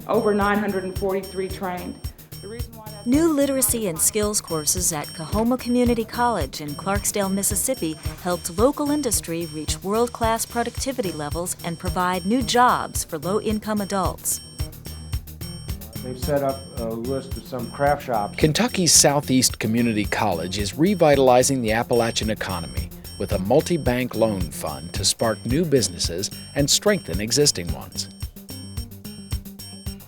over 943 trained. The reason why that's New literacy and skills courses at Coahoma Community College in Clarksdale, Mississippi helped local industry reach world-class productivity levels and provide new jobs for low-income adults. They've set up a list of some craft shops. Kentucky's Southeast Community College is revitalizing the Appalachian economy with a multi-bank loan fund to spark new businesses and strengthen existing ones.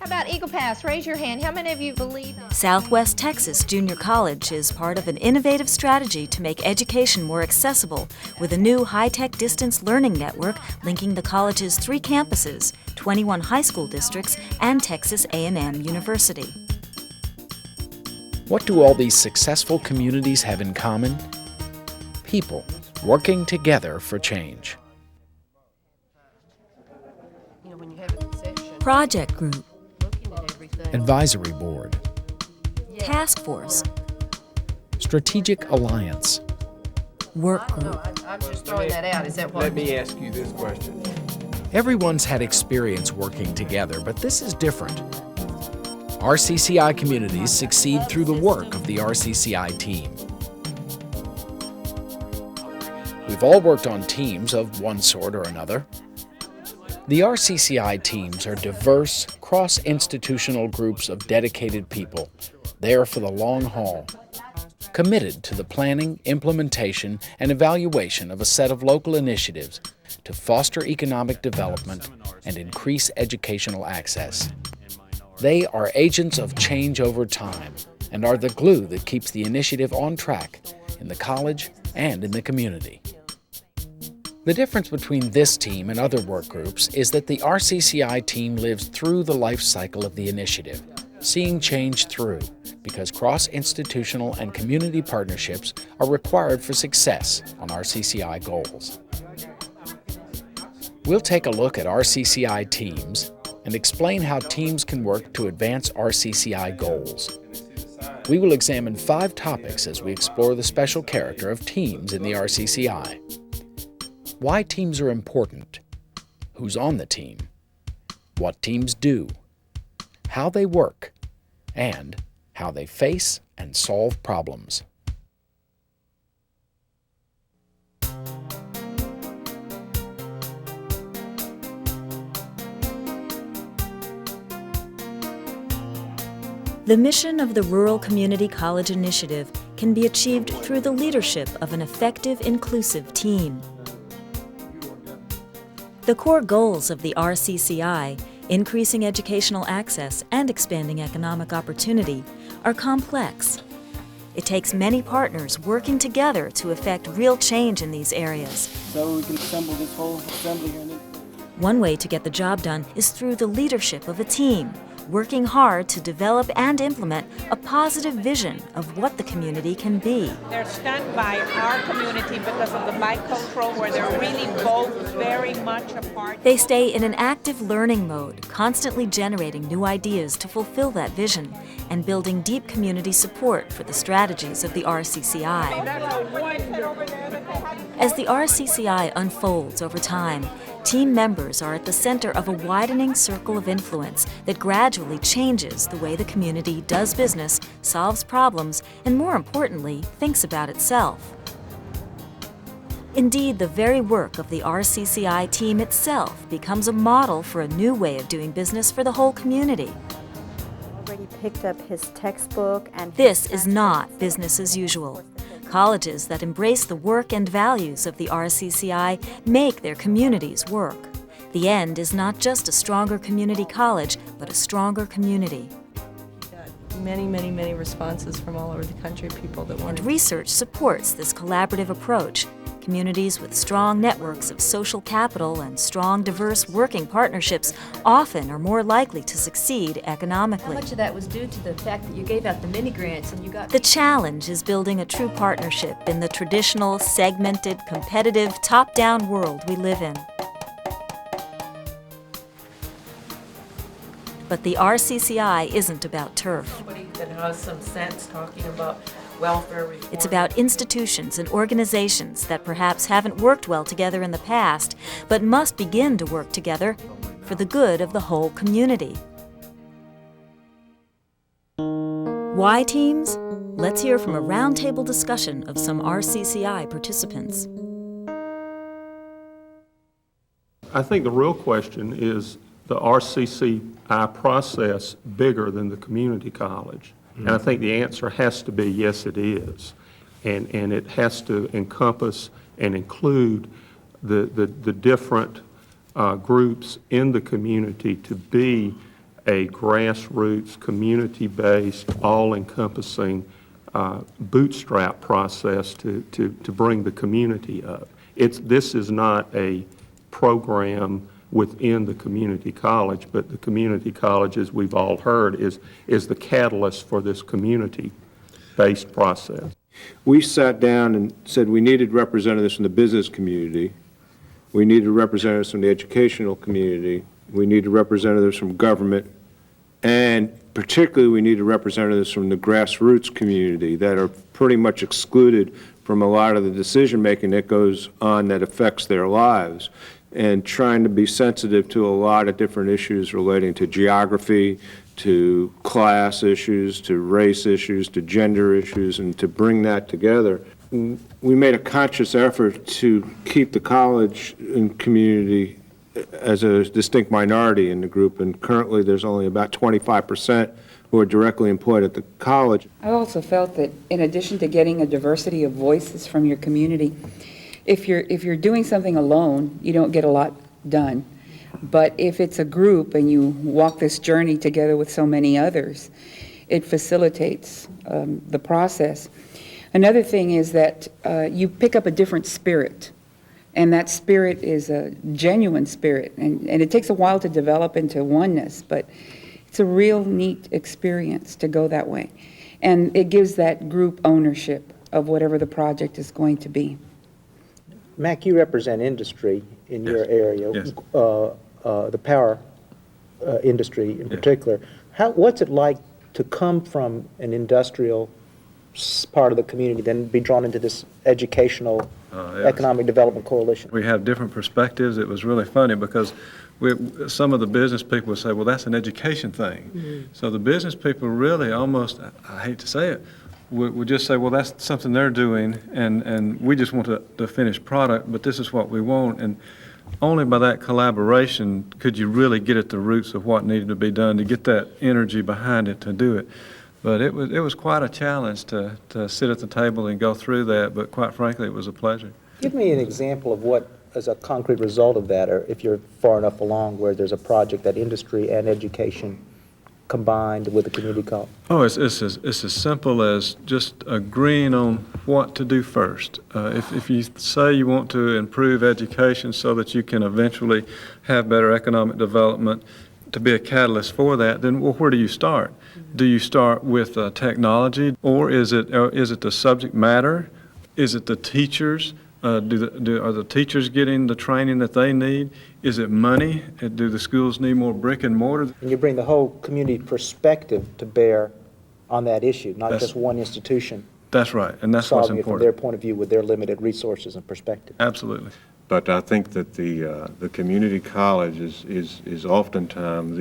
How about Eagle Pass? Raise your hand. How many of you believe in Southwest Texas Junior College is part of an innovative strategy to make education more accessible with a new high-tech distance learning network linking the college's 3 campuses, 21 high school districts, and Texas A&M University. What do all these successful communities have in common? People working together for change. when you have a session, Project group, looking at everything. Advisory board. task force, Strategic alliance. work group. I'm just throwing that out. Is that what? Let me ask you this question. Everyone's had experience working together, but this is different. RCCI communities succeed through the work of the RCCI team. We've all worked on teams of one sort or another. The RCCI teams are diverse, cross-institutional groups of dedicated people, there for the long haul, committed to the planning, implementation, and evaluation of a set of local initiatives to foster economic development and increase educational access. They are agents of change over time and are the glue that keeps the initiative on track in the college and in the community. The difference between this team and other work groups is that the RCCI team lives through the life cycle of the initiative, seeing change through, because cross-institutional and community partnerships are required for success on RCCI goals. We'll take a look at RCCI teams and explain how teams can work to advance RCCI goals. We will examine 5 topics as we explore the special character of teams in the RCCI. Why teams are important, who's on the team, what teams do, how they work, and how they face and solve problems. The mission of the Rural Community College Initiative can be achieved through the leadership of an effective, inclusive team. The core goals of the RCCI, increasing educational access and expanding economic opportunity, are complex. It takes many partners working together to effect real change in these areas. So we can assemble this whole assembly here. One way to get the job done is through the leadership of a team, working hard to develop and implement a positive vision of what the community can be. They're stunned by our community because of the bicultural, where they're really both very much apart. They stay in an active learning mode, constantly generating new ideas to fulfill that vision and building deep community support for the strategies of the RCCI. As the RCCI unfolds over time, team members are at the center of a widening circle of influence that gradually changes the way the community does business, solves problems, and more importantly, thinks about itself. Indeed, the very work of the RCCI team itself becomes a model for a new way of doing business for the whole community. Already picked up his textbook and This is not business as usual. Colleges that embrace the work and values of the RCCI make their communities work. The end is not just a stronger community college, but a stronger community. Many responses from all over the country, people that want And research supports this collaborative approach. Communities with strong networks of social capital and strong, diverse working partnerships often are more likely to succeed economically. How much of that was due to the fact that you gave out the mini grants and you got... The challenge is building a true partnership in the traditional, segmented, competitive, top-down world we live in. But the RCCI isn't about turf. somebody that has some sense talking about welfare reform. It's about institutions and organizations that perhaps haven't worked well together in the past, but must begin to work together for the good of the whole community. Why teams? Let's hear from a roundtable discussion of some RCCI participants. I think the real question is the RCCI process bigger than the community college? And I think the answer has to be yes, it is. And it has to encompass and include the different groups in the community to be a grassroots, community-based, all-encompassing bootstrap process to bring the community up. This is not a program within the community college, but the community college, as we've all heard, is the catalyst for this community-based process. We sat down and said we needed representatives from the business community, we needed representatives from the educational community, we needed representatives from government, and particularly we needed representatives from the grassroots community that are pretty much excluded from a lot of the decision-making that goes on that affects their lives, and trying to be sensitive to a lot of different issues relating to geography, to class issues, to race issues, to gender issues, and to bring that together. We made a conscious effort to keep the college and community as a distinct minority in the group, and currently there's only about 25% who are directly employed at the college. I also felt that in addition to getting a diversity of voices from your community, if you're doing something alone, you don't get a lot done. But if it's a group and you walk this journey together with so many others, it facilitates the process. Another thing is that you pick up a different spirit, and that spirit is a genuine spirit, and it takes a while to develop into oneness, but it's a real neat experience to go that way. And it gives that group ownership of whatever the project is going to be. Mac, you represent industry in your area, the power industry in particular. What's it like to come from an industrial part of the community, then be drawn into this educational economic development coalition? We have different perspectives. It was really funny because some of the business people would say, well, that's an education thing. Mm-hmm. So the business people really almost, I hate to say it, would just say, well, that's something they're doing, and we just want the finished product, but this is what we want. And only by that collaboration could you really get at the roots of what needed to be done to get that energy behind it to do it. But it was quite a challenge to sit at the table and go through that, but quite frankly, it was a pleasure. Give me an example of what is a concrete result of that, or if you're far enough along where there's a project that industry and education combined with the community college. Oh, it's as simple as just agreeing on what to do first. If you say you want to improve education so that you can eventually have better economic development, to be a catalyst for that, then well, where do you start? Do you start with technology, or is it the subject matter? Is it the teachers? Are the teachers getting the training that they need? Is it money? Do the schools need more brick and mortar? And you bring the whole community perspective to bear on that issue, not just one institution. That's right, and that's what's important. From their point of view with their limited resources and perspective. Absolutely. But I think that the community college is oftentimes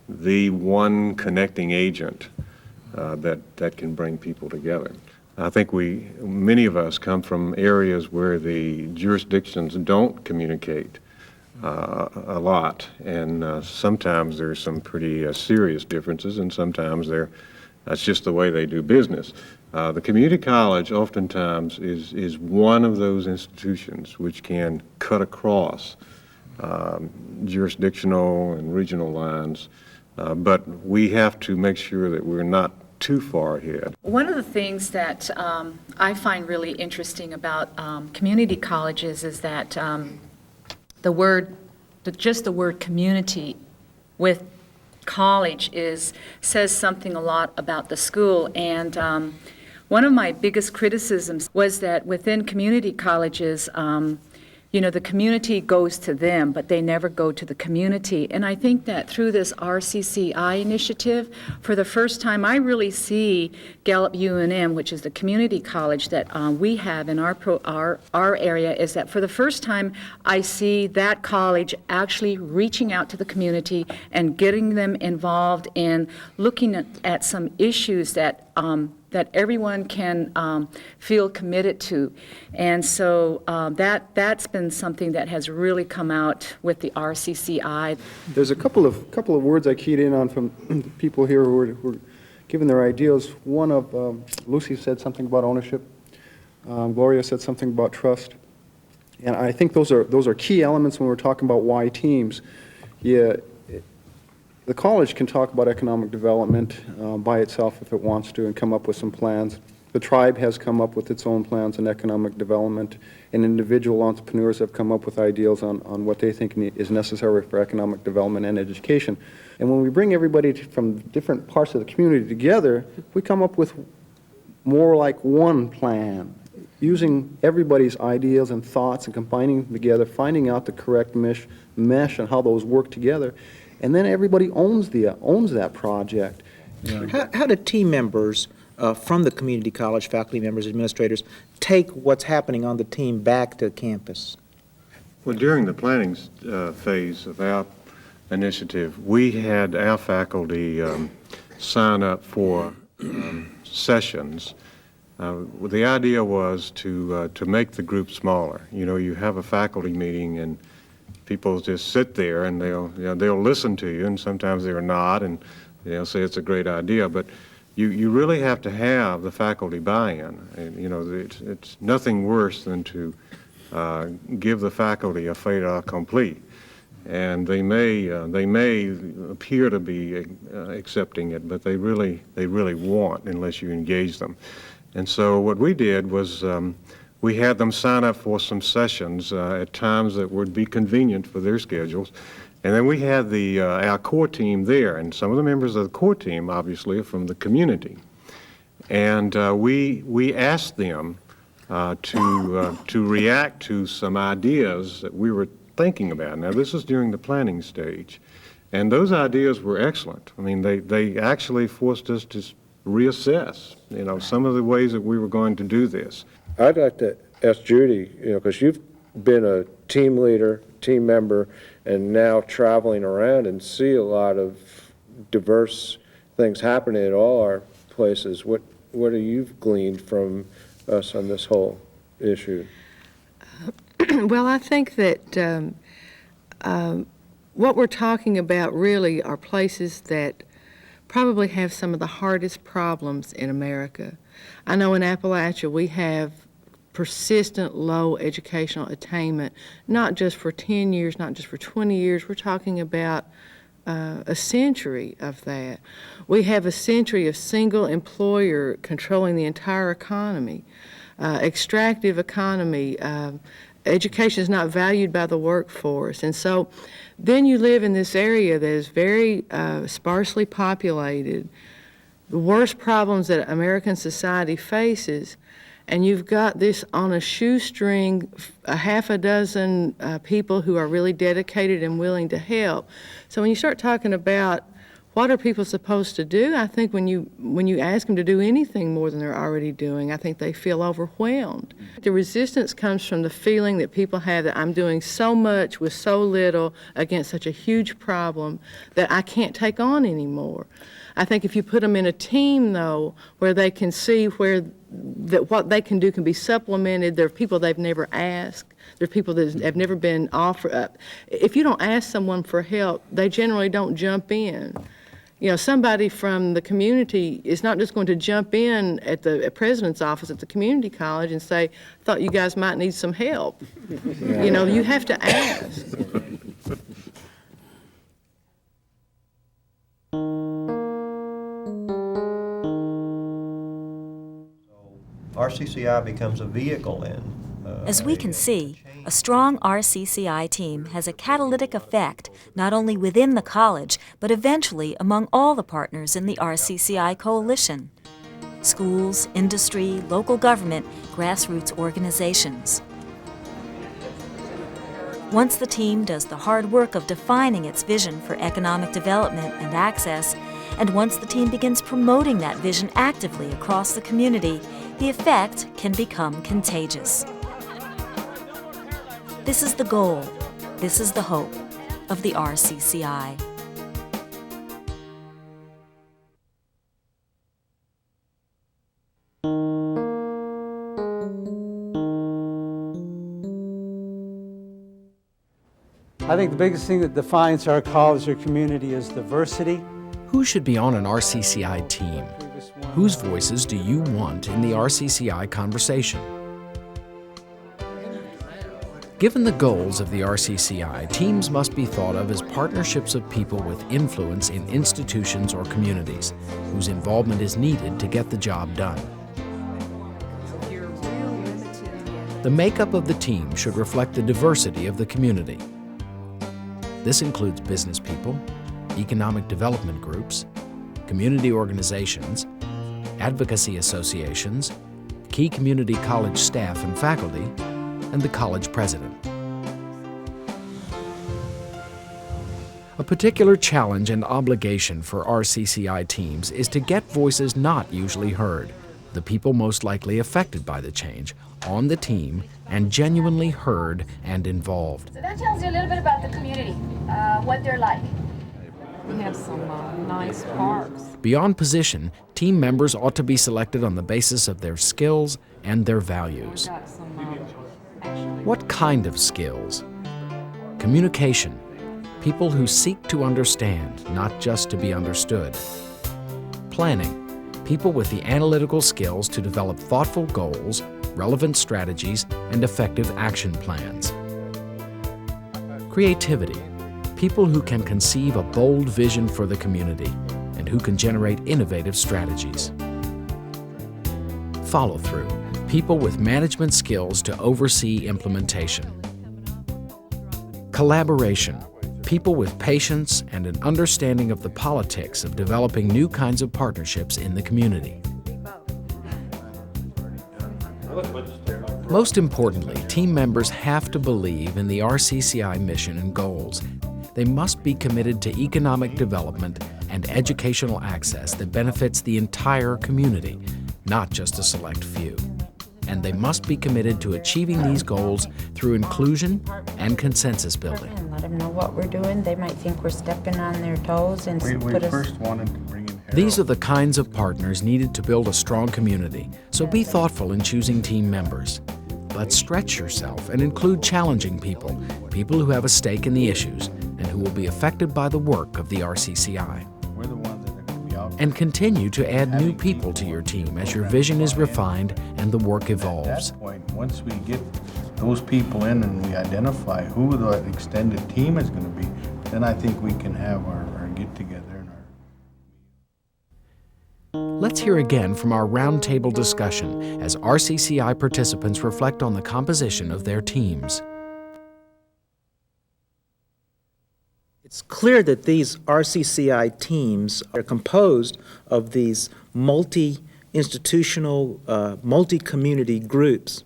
the one connecting agent that can bring people together. I think many of us come from areas where the jurisdictions don't communicate a lot, and sometimes there's some pretty serious differences, and sometimes that's just the way they do business. The community college oftentimes is one of those institutions which can cut across jurisdictional and regional lines, but we have to make sure that we're not too far ahead. One of the things that I find really interesting about community colleges is that the word community with college says something a lot about the school, and one of my biggest criticisms was that within community colleges the community goes to them, but they never go to the community. And I think that through this RCCI initiative, for the first time, I really see Gallup UNM, which is the community college that we have in our area, is that for the first time, I see that college actually reaching out to the community and getting them involved in looking at some issues that that everyone can feel committed to. And so that's been something that has really come out with the RCCI. There's a couple of words I keyed in on from people here who were giving their ideas. One of Lucy said something about ownership. Gloria said something about trust. And I think those are key elements when we're talking about why teams. Yeah, the college can talk about economic development by itself if it wants to and come up with some plans. The tribe has come up with its own plans on economic development, and individual entrepreneurs have come up with ideas on what they think is necessary for economic development and education. And when we bring everybody from different parts of the community together, we come up with more like one plan, using everybody's ideas and thoughts and combining them together, finding out the correct mesh and how those work together. And then everybody owns that project. Yeah. How do team members from the community college, faculty members, administrators, take what's happening on the team back to campus? Well, during the planning phase of our initiative, we had our faculty sign up for sessions. The idea was to make the group smaller. You have a faculty meeting and people just sit there and they'll listen to you, and sometimes they're not, and they'll say it's a great idea. But you really have to have the faculty buy-in. And it's nothing worse than to give the faculty a fait accompli, and they may appear to be accepting it, but they really won't unless you engage them. And so what we did was we had them sign up for some sessions at times that would be convenient for their schedules. And then we had our core team there, and some of the members of the core team obviously are from the community. And we asked them to react to some ideas that we were thinking about. Now, this is during the planning stage, and those ideas were excellent. I mean, they actually forced us to reassess, some of the ways that we were going to do this. I'd like to ask Judy, because you've been a team leader, team member, and now traveling around and see a lot of diverse things happening at all our places. What have you gleaned from us on this whole issue? Well, I think that what we're talking about really are places that probably have some of the hardest problems in America. I know in Appalachia we have persistent low educational attainment, not just for 10 years, not just for 20 years. We're talking about a century of that. We have a century of single employer controlling the entire economy, extractive economy. Education is not valued by the workforce. And so then you live in this area that is very sparsely populated, the worst problems that American society faces, and you've got this on a shoestring, a half a dozen people who are really dedicated and willing to help. So when you start talking about what are people supposed to do, I think when you ask them to do anything more than they're already doing, I think they feel overwhelmed. The resistance comes from the feeling that people have that I'm doing so much with so little against such a huge problem that I can't take on anymore. I think if you put them in a team, though, where they can see where what they can do can be supplemented, there are people they've never asked, there are people that have never been offered. If you don't ask someone for help, they generally don't jump in. Somebody from the community is not just going to jump in at the president's office at the community college and say, I thought you guys might need some help. Yeah. You have to ask. RCCI becomes a vehicle in. As we can see, a strong RCCI team has a catalytic effect not only within the college, but eventually among all the partners in the RCCI coalition. Schools, industry, local government, grassroots organizations. Once the team does the hard work of defining its vision for economic development and access, and once the team begins promoting that vision actively across the community, the effect can become contagious. This is the goal, this is the hope of the RCCI. I think the biggest thing that defines our college or community is diversity. Who should be on an RCCI team? Whose voices do you want in the RCCI conversation? Given the goals of the RCCI, teams must be thought of as partnerships of people with influence in institutions or communities, whose involvement is needed to get the job done. The makeup of the team should reflect the diversity of the community. This includes business people, economic development groups, community organizations, advocacy associations, key community college staff and faculty, and the college president. A particular challenge and obligation for RCCI teams is to get voices not usually heard, the people most likely affected by the change, on the team and genuinely heard and involved. So that tells you a little bit about the community, what they're like. We have some nice parks. Beyond position, team members ought to be selected on the basis of their skills and their values. What kind of skills? Communication. People who seek to understand, not just to be understood. Planning. People with the analytical skills to develop thoughtful goals, relevant strategies, and effective action plans. Creativity. People who can conceive a bold vision for the community and who can generate innovative strategies. Follow-through. People with management skills to oversee implementation. Collaboration. People with patience and an understanding of the politics of developing new kinds of partnerships in the community. Most importantly, team members have to believe in the RCCI mission and goals. They must be committed to economic development and educational access that benefits the entire community, not just a select few. And they must be committed to achieving these goals through inclusion and consensus building. Let them know what we're doing. They might think we're stepping on their toes and We first wanted to bring in Harold. These are the kinds of partners needed to build a strong community, so be thoughtful in choosing team members. But stretch yourself and include challenging people, people who have a stake in the issues, and who will be affected by the work of the RCCI. We're the ones that are going to be out. And continue to add new people to your team as your vision is refined and the work evolves. At that point, once we get those people in and we identify who the extended team is going to be, then I think we can have our get-together. Let's hear again from our roundtable discussion as RCCI participants reflect on the composition of their teams. It's clear that these RCCI teams are composed of these multi-institutional, multi-community groups.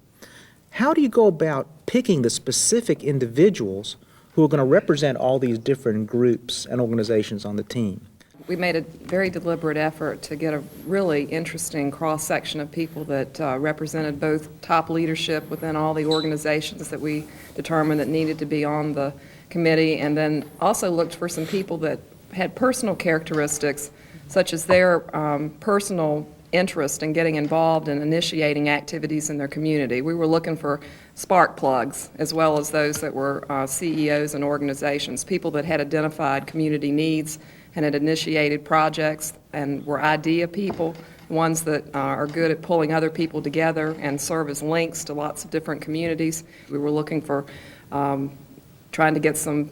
How do you go about picking the specific individuals who are going to represent all these different groups and organizations on the team? We made a very deliberate effort to get a really interesting cross-section of people that represented both top leadership within all the organizations that we determined that needed to be on the committee, and then also looked for some people that had personal characteristics, such as their personal interest in getting involved and initiating activities in their community. We were looking for spark plugs, as well as those that were CEOs and organizations, people that had identified community needs and had initiated projects and were idea people, ones that are good at pulling other people together and serve as links to lots of different communities. We were looking for trying to get some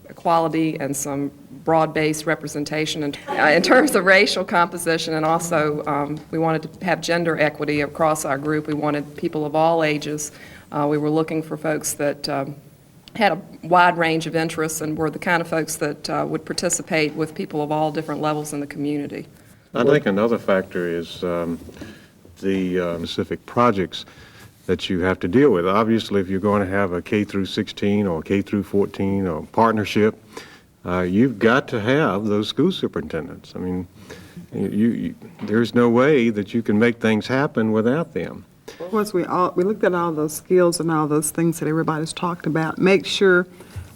equality and some broad-based representation in terms of racial composition, and also we wanted to have gender equity across our group. We wanted people of all ages. We were looking for folks that had a wide range of interests and were the kind of folks that would participate with people of all different levels in the community. I think another factor is the specific projects that you have to deal with. Obviously, if you're going to have a K through 16 or K through 14 or partnership, you've got to have those school superintendents. I mean, there's no way that you can make things happen without them. Of course, we looked at all those skills and all those things that everybody's talked about. Make sure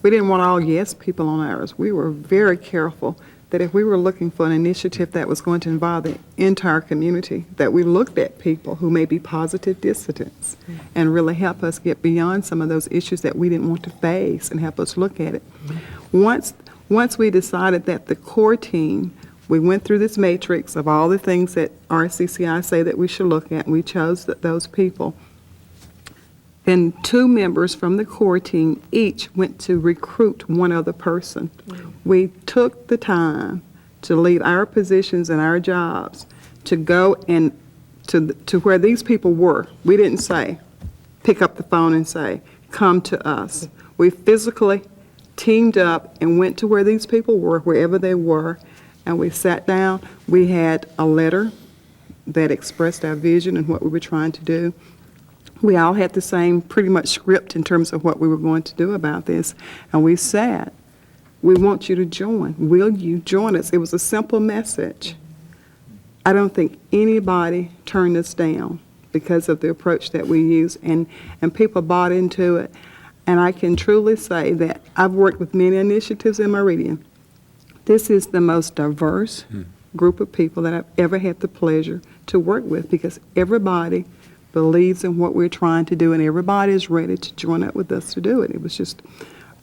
we didn't want all yes people on ours. We were very careful that if we were looking for an initiative that was going to involve the entire community, that we looked at people who may be positive dissidents and really help us get beyond some of those issues that we didn't want to face and help us look at it. Once we decided that the core team, we went through this matrix of all the things that RCCI say that we should look at, and we chose those people. Then 2 members from the core team each went to recruit one other person. We took the time to leave our positions and our jobs to go and to where these people were. We didn't say, pick up the phone and say, come to us. We physically teamed up and went to where these people were, wherever they were, and we sat down. We had a letter that expressed our vision and what we were trying to do. We all had the same pretty much script in terms of what we were going to do about this. And we said, we want you to join. Will you join us? It was a simple message. I don't think anybody turned us down because of the approach that we used, and people bought into it. And I can truly say that I've worked with many initiatives in Meridian. This is the most diverse group of people that I've ever had the pleasure to work with, because everybody believes in what we're trying to do, and everybody is ready to join up with us to do it. It was just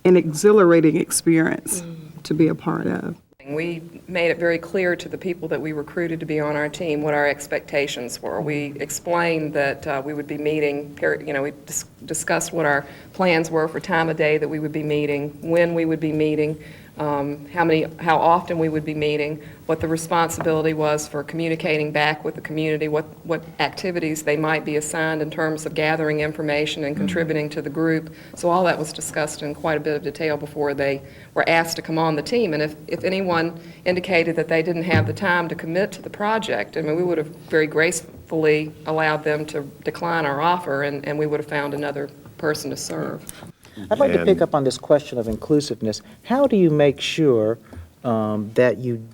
an exhilarating experience to be a part of. We made it very clear to the people that we recruited to be on our team what our expectations were. We explained that we would be meeting, we discussed what our plans were for time of day that we would be meeting, when we would be meeting, how often we would be meeting, what the responsibility was for communicating back with the community, what activities they might be assigned in terms of gathering information and contributing to the group. So all that was discussed in quite a bit of detail before they were asked to come on the team. And if anyone indicated that they didn't have the time to commit to the project, I mean, we would have very gracefully allowed them to decline our offer, and we would have found another person to serve. I'd like to pick up on this question of inclusiveness. How do you make sure that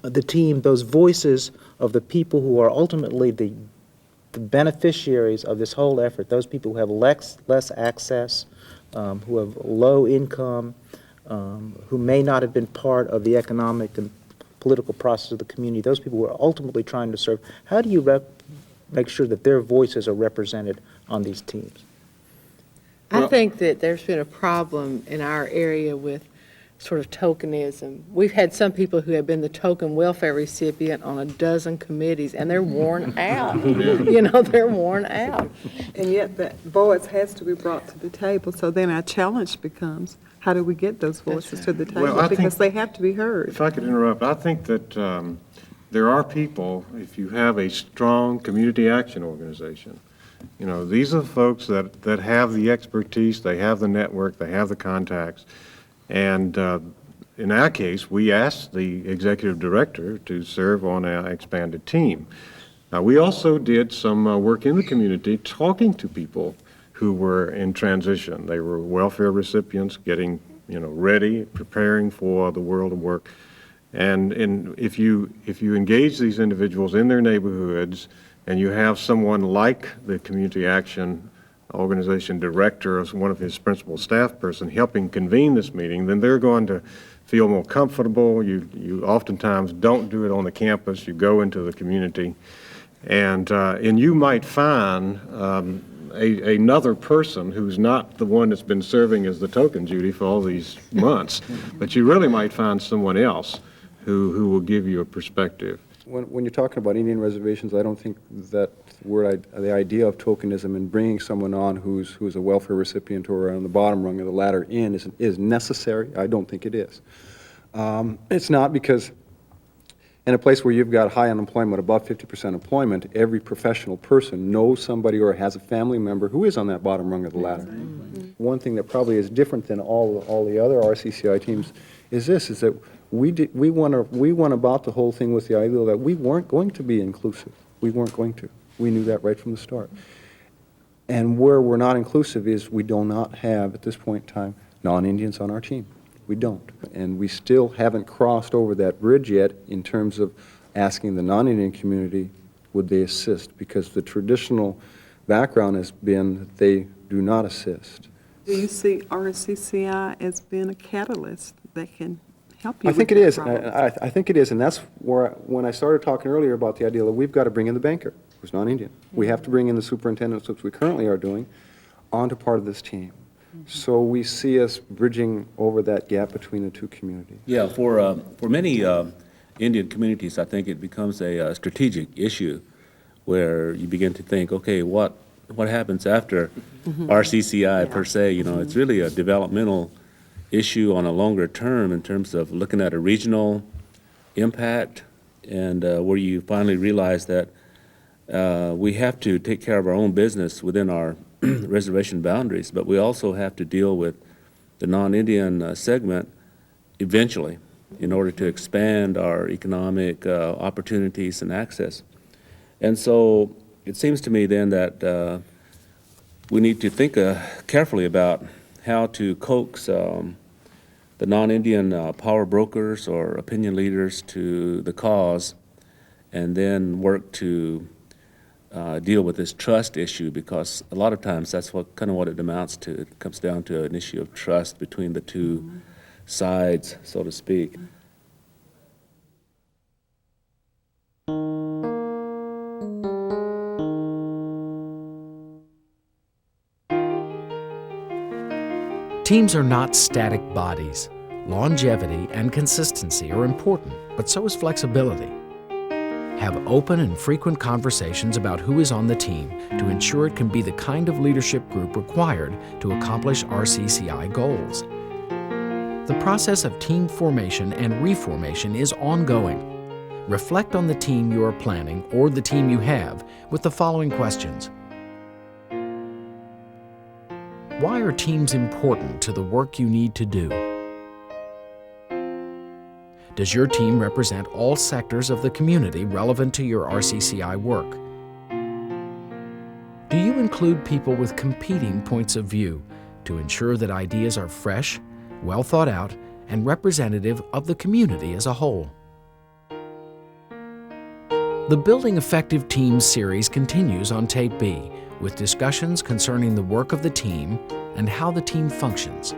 the team, those voices of the people who are ultimately the beneficiaries of this whole effort, those people who have less access, who have low income, who may not have been part of the economic and political process of the community, those people who are ultimately trying to serve, how do you make sure that their voices are represented on these teams? I think that there's been a problem in our area with sort of tokenism. We've had some people who have been the token welfare recipient on a dozen committees, and they're worn out. They're worn out. And yet that voice has to be brought to the table. So then our challenge becomes, how do we get those voices to the table? Because they have to be heard. If I could interrupt, I think that there are people, if you have a strong community action organization, these are the folks that have the expertise, they have the network, they have the contacts. And in our case, we asked the executive director to serve on our expanded team. Now, we also did some work in the community talking to people who were in transition. They were welfare recipients getting, ready, preparing for the world of work. And if you engage these individuals in their neighborhoods, and you have someone like the Community Action Organization Director as one of his principal staff person helping convene this meeting, then they're going to feel more comfortable. You oftentimes don't do it on the campus. You go into the community. And you might find another person who's not the one that's been serving as the token, Judy, for all these months. But you really might find someone else who will give you a perspective. When you're talking about Indian reservations, I don't think that the idea of tokenism and bringing someone on who's a welfare recipient or on the bottom rung of the ladder in is necessary. I don't think it is. It's not, because in a place where you've got high unemployment, above 50% employment, every professional person knows somebody or has a family member who is on that bottom rung of the ladder. One thing that probably is different than all the other RCCI teams is that we went about the whole thing with the idea that we weren't going to be inclusive. We weren't going to. We knew that right from the start. And where we're not inclusive is we do not have, at this point in time, non-Indians on our team. We don't. And we still haven't crossed over that bridge yet in terms of asking the non-Indian community, would they assist? Because the traditional background has been that they do not assist. Do you see RCCI as being a catalyst that can help you? I think it is. I think it is, and that's where, when I started talking earlier about the idea that we've got to bring in the banker, who's non-Indian. We have to bring in the superintendent, which we currently are doing, onto part of this team. So we see us bridging over that gap between the two communities. Yeah, for many Indian communities, I think it becomes a strategic issue where you begin to think, okay, what happens after RCCI per se? You know, it's really a developmental issue on a longer term in terms of looking at a regional impact, and where you finally realize that we have to take care of our own business within our reservation boundaries, but we also have to deal with the non-Indian segment eventually in order to expand our economic opportunities and access. And so it seems to me then that we need to think carefully about how to coax the non-Indian power brokers or opinion leaders to the cause, and then work to deal with this trust issue, because a lot of times that's what it amounts to. It comes down to an issue of trust between the two sides, so to speak. Teams are not static bodies. Longevity and consistency are important, but so is flexibility. Have open and frequent conversations about who is on the team to ensure it can be the kind of leadership group required to accomplish RCCI goals. The process of team formation and reformation is ongoing. Reflect on the team you are planning or the team you have with the following questions. Why are teams important to the work you need to do? Does your team represent all sectors of the community relevant to your RCCI work? Do you include people with competing points of view to ensure that ideas are fresh, well thought out, and representative of the community as a whole? The Building Effective Teams series continues on Tape B with discussions concerning the work of the team and how the team functions.